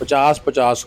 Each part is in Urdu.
50-50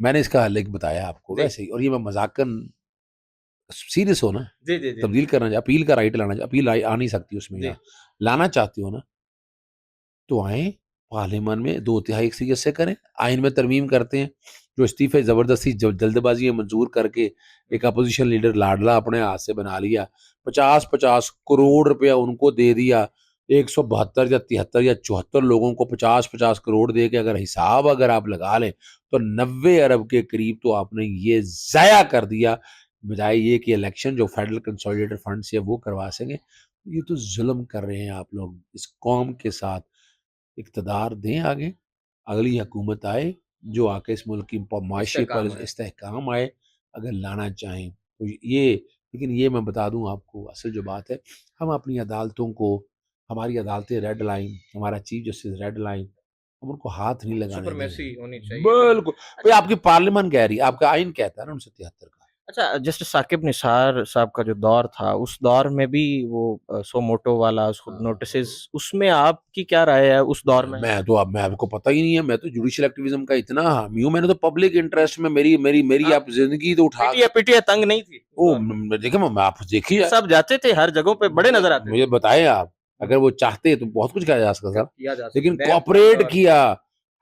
میں نے اس کا حل ایک بتایا آپ کو ویسے ہی, اور یہ میں مذاقن سیریس ہو نا, تبدیل کرنا, اپیل کا رائٹ لانا, اپیل آ نہیں سکتی اس میں, لانا چاہتی ہو نا تو آئیں پارلیمان میں 2/3 اکثریت سے کریں, آئین میں ترمیم کرتے ہیں, جو استعفے زبردستی جلد بازی منظور کر کے ایک اپوزیشن لیڈر لاڈلا اپنے ہاتھ سے بنا لیا, 50 کروڑ روپیہ ان کو دے دیا, 172 یا 73 یا 74 لوگوں کو 50 کروڑ دے کے اگر حساب اگر آپ لگا لیں تو 90 ارب کے قریب تو آپ نے یہ ضائع کر دیا, بجائے یہ کہ الیکشن جو فیڈرل کنسولیڈیٹڈ فنڈ سے وہ کروا سکیں. یہ تو ظلم کر رہے ہیں آپ لوگ اس قوم کے ساتھ. اقتدار دیں آگے, اگلی حکومت آئے جو آ کے اس ملک کی معاشی پر استحکام آئے اگر لانا چاہیں تو یہ. لیکن یہ میں بتا دوں آپ کو اصل جو بات ہے, ہم اپنی عدالتوں کو, ہماری عدالتیں ریڈ لائن, ہمارا چیف جسٹس ریڈ لائن, ہم ان کو ہاتھ نہیں لگانے دیں. بالکل, آپ کی پارلیمان کہہ رہی ہے, آپ کا آئین کہتا ہے نا 1973 کا. اچھا, جسٹس ثاقب نثار صاحب کا جو دور تھا, اس دور میں بھی وہ سو موٹو والا نوٹسز, اس میں آپ کی کیا رائے ہے اس دور میں؟ میں تو اب میں آپ کو پتہ ہی نہیں ہے, میں تو جوڈیشل ایکٹیویزم کا اتنا حامی ہوں, میں نے تو پبلک انٹرسٹ میں میری آپ زندگی تو اٹھا پی ٹی آئی تنگ نہیں تھی. دیکھیں میں آپ دیکھیے سب جاتے تھے ہر جگہوں پہ, بڑے نظر آتے. مجھے بتائیں آپ, اگر وہ چاہتے تو بہت کچھ کیا جا سکتا تھا, لیکن کوآپریٹ کیا,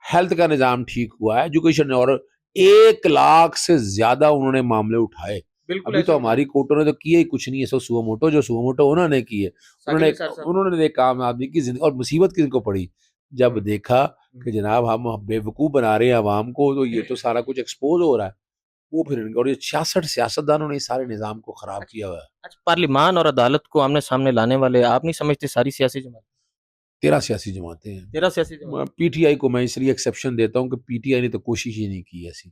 ہیلتھ کا نظام ٹھیک ہوا, ایجوکیشن, اور 1 لاکھ سے زیادہ انہوں نے معاملے اٹھائے. ابھی تو ہماری کورٹوں نے تو کیا ہی کچھ نہیں ہے. سو سو موٹو انہوں نے کیے, انہوں نے کام آدمی کی زندگی, اور مصیبت کن کو پڑی جب دیکھا کہ جناب ہم بے وقوف بنا رہے ہیں عوام کو, تو یہ تو سارا کچھ ایکسپوز ہو رہا ہے. وہ پھر اور یہ 66 سیاستدانوں نے اس سارے نظام کو خراب کیا ہوا ہے. اچھا, پارلیمان اور عدالت کو آمنے سامنے لانے والے آپ نہیں سمجھتے ساری سیاسی جماعت؟ 13 سیاسی جماعتیں ہیں. 13 سیاسی جماعت. پی ٹی آئی کو میں اس لیے ایکسیپشن دیتا ہوں کہ پی ٹی آئی نے تو کوشش ہی نہیں کی ایسی.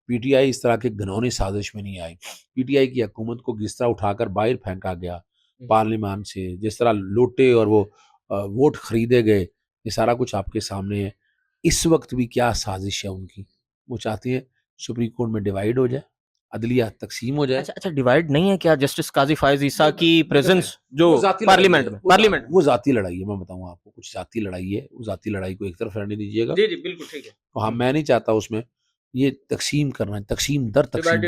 پی ٹی آئی اس طرح کے گھنونے سازش میں نہیں آئی. پی ٹی آئی کی حکومت کو جس طرح اٹھا کر باہر پھینکا گیا پارلیمان سے, جس طرح لوٹے اور وہ ووٹ خریدے گئے, یہ سارا کچھ آپ کے سامنے ہے. اس وقت بھی کیا سازش ہے ان کی, وہ چاہتے ہیں سپریم کورٹ میں ڈیوائیڈ ہو جائے, عدلیہ تقسیم ہو جائے. اچھا, ڈیوائیڈ نہیں ہے کیا جسٹس قاضی فائز عیسیٰ کی پریزنس جو پارلیمنٹ میں؟ وہ ذاتی لڑائی ہے, میں بتاؤں آپ کو, کچھ ذاتی لڑائی ہے. وہ ذاتی لڑائی کو ایک طرف رہنے دیجیے گا. جی بالکل ٹھیک ہے. ہاں, میں نہیں چاہتا اس میں یہ تقسیم کرنا, تقسیم در تقسیم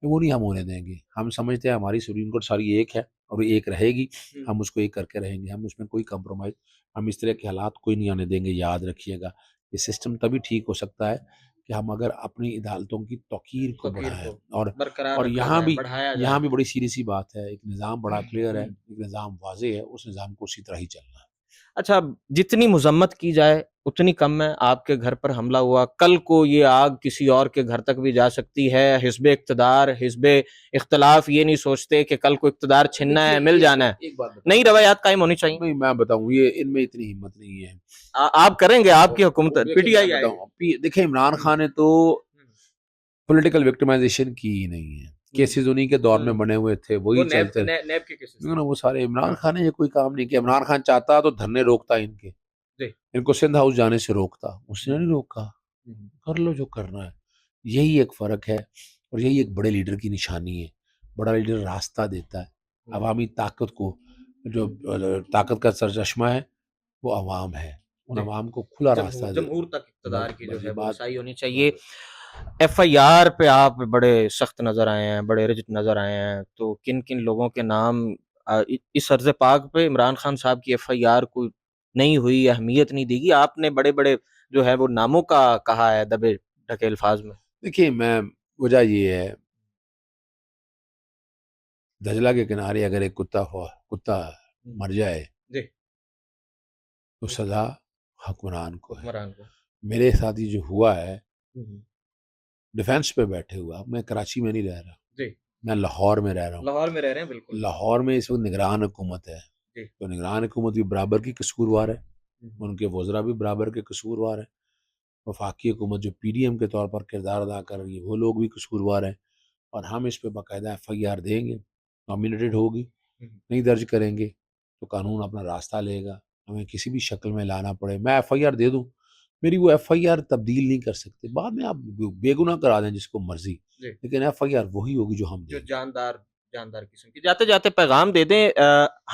وہ نہیں ہم ہونے دیں گے. ہم سمجھتے ہیں ہماری سپریم کورٹ ساری ایک ہے اور ایک رہے گی, ہم اس کو ایک کر کے رہیں گے. ہم اس میں کوئی کمپرومائز, ہم اس طرح کے حالات کوئی نہیں آنے دیں گے. یاد رکھیے گا, یہ سسٹم تبھی ٹھیک ہو سکتا ہے کہ ہم اگر اپنی عدالتوں کی توقیر کو بڑھائیں, اور یہاں بھی بڑی سیدھی سی بات ہے, ایک نظام بڑا کلیئر ہے, ایک نظام واضح ہے, اس نظام کو اسی طرح ہی چلنا ہے. اچھا, جتنی مذمت کی جائے اتنی کم ہے. آپ کے گھر پر حملہ ہوا, کل کو یہ آگ کسی اور کے گھر تک بھی جا سکتی ہے. حزب اقتدار, حزب اختلاف یہ نہیں سوچتے کہ کل کو اقتدار چھننا ہے, مل جانا ہے. نئی روایات قائم ہونی چاہیے. نہیں, میں بتاؤں, یہ ان میں اتنی ہمت نہیں ہے. آپ کریں گے, آپ کی حکومت پی ٹی آئی. دیکھیں, عمران خان نے تو پولیٹیکل وکٹمائزیشن کی ہی نہیں ہے. کیسز انہی کے دور میں بنے ہوئے تھے, وہی چلتے وہ سارے. عمران خان نے یہ کوئی کام نہیں کیا. عمران خان چاہتا تو دھرنے روکتا ان کے, ان کو سندھ ہاؤس جانے سے روکتا, اس نے نہیں روکا. کر لو جو کرنا ہے. یہی ایک فرق ہے, اور یہی ایک بڑے لیڈر کی نشانی ہے. بڑا لیڈر راستہ دیتا ہے عوامی طاقت کو. جو طاقت کا سرچشمہ ہے وہ عوام ہے, ان عوام کو کھلا راستہ دے. جمہور تک اقتدار کی جو ہے وہ رسائی ہونی چاہیے. ایف آئی آر پہ آپ بڑے سخت نظر آئے ہیں, بڑے رجت نظر آئے ہیں, تو کن کن لوگوں کے نام اس عرض پاک پہ عمران خان صاحب کی ایف آئی آر کو نہیں ہوئی, اہمیت نہیں دی گئی؟ آپ نے بڑے بڑے جو ہے وہ ناموں کا کہا ہے دبے ڈھکے الفاظ میں. دیکھیے, میں وجہ یہ ہے, دجلہ کے کنارے اگر ایک کتا مر جائے تو سزا حکمران کو ہے. میرے ساتھ جو ہوا ہے, ڈیفینس پہ بیٹھے ہوا, میں کراچی میں نہیں رہ رہا, میں لاہور میں رہ رہا ہوں. لاہور میں رہ رہے ہیں, بالکل. لاہور میں اس وقت نگران حکومت ہے, تو نگران حکومت بھی برابر کی قصوروار ہے, ان کے وزراء بھی برابر کے قصوروار ہیں. وفاقی حکومت جو پی ڈی ایم کے طور پر کردار ادا کر رہی ہے, وہ لوگ بھی قصوروار ہیں. اور ہم اس پہ باقاعدہ ایف آئی آر دیں گے, نامینیٹڈ ہوگی, نہیں درج کریں گے تو قانون اپنا راستہ لے گا. ہمیں کسی بھی شکل میں لانا پڑے, میں ایف آئی آر دے دوں, میری وہ ایف آئی آر تبدیل نہیں کر سکتے. بعد میں آپ بے گناہ کرا دیں جس کو مرضی, لیکن ایف آئی آر وہی ہوگی جو ہم دیں. جو جاندار قسم کی. جاتے جاتے پیغام دے دیں,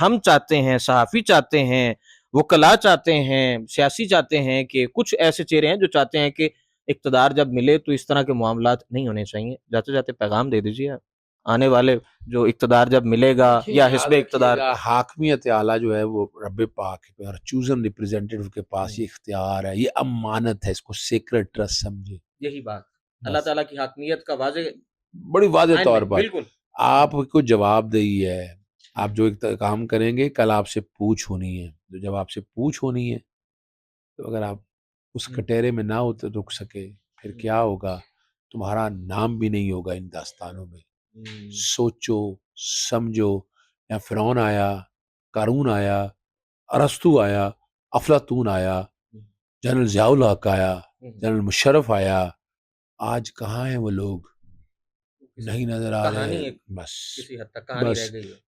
ہم چاہتے ہیں, صحافی چاہتے ہیں, وکلاء چاہتے ہیں, سیاسی چاہتے ہیں کہ کچھ ایسے چہرے ہیں جو چاہتے ہیں کہ اقتدار جب ملے تو اس طرح کے معاملات نہیں ہونے چاہیے. جاتے جاتے پیغام دے دیجیے آنے والے جو اقتدار جب ملے گا یا حزب اقتدار. حاکمیت اعلیٰ جو ہے وہ رب پاک اور چوزن ریپریزنٹیٹیو کے پاس یہ اختیار ہے، یہ امانت ہے، اس کو سیکرٹ ٹرسٹ سمجھے. یہی بات اللہ تعالیٰ کی حاکمیت کا واضح بڑی واضح طور پر بالکل آپ کو جواب دہی ہے. آپ جو ایک کام کریں گے کل آپ سے پوچھ ہونی ہے. تو جب آپ سے پوچھ ہونی ہے تو اگر آپ اس کٹہرے میں نہ رک سکے پھر کیا ہوگا؟ تمہارا نام بھی نہیں ہوگا ان داستانوں میں. سوچو سمجھو. یا فرعون آیا، قارون آیا، ارسطو آیا، افلاطون آیا، جنرل ضیاء الحق آیا، جنرل مشرف آیا. آج کہاں ہیں وہ لوگ؟ نہیں نظر آ رہے. بس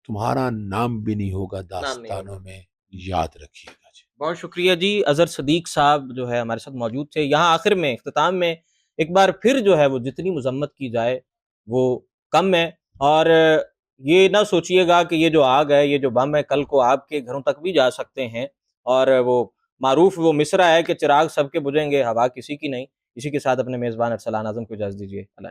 تمہارا نام بھی نہیں ہوگا داستانوں میں، یاد رکھیے گا. بہت شکریہ جی. اظہر صدیق صاحب جو ہے ہمارے ساتھ موجود تھے. یہاں آخر میں اختتام میں ایک بار پھر جو ہے وہ جتنی مذمت کی جائے وہ کم ہے، اور یہ نہ سوچئے گا کہ یہ جو آگ ہے، یہ جو بم ہے، کل کو آپ کے گھروں تک بھی جا سکتے ہیں. اور وہ معروف وہ مصرع ہے کہ چراغ سب کے بجھیں گے، ہوا کسی کی نہیں. اسی کے ساتھ اپنے میزبان ارسلان اعظم کو اجازت دیجیے. اللہ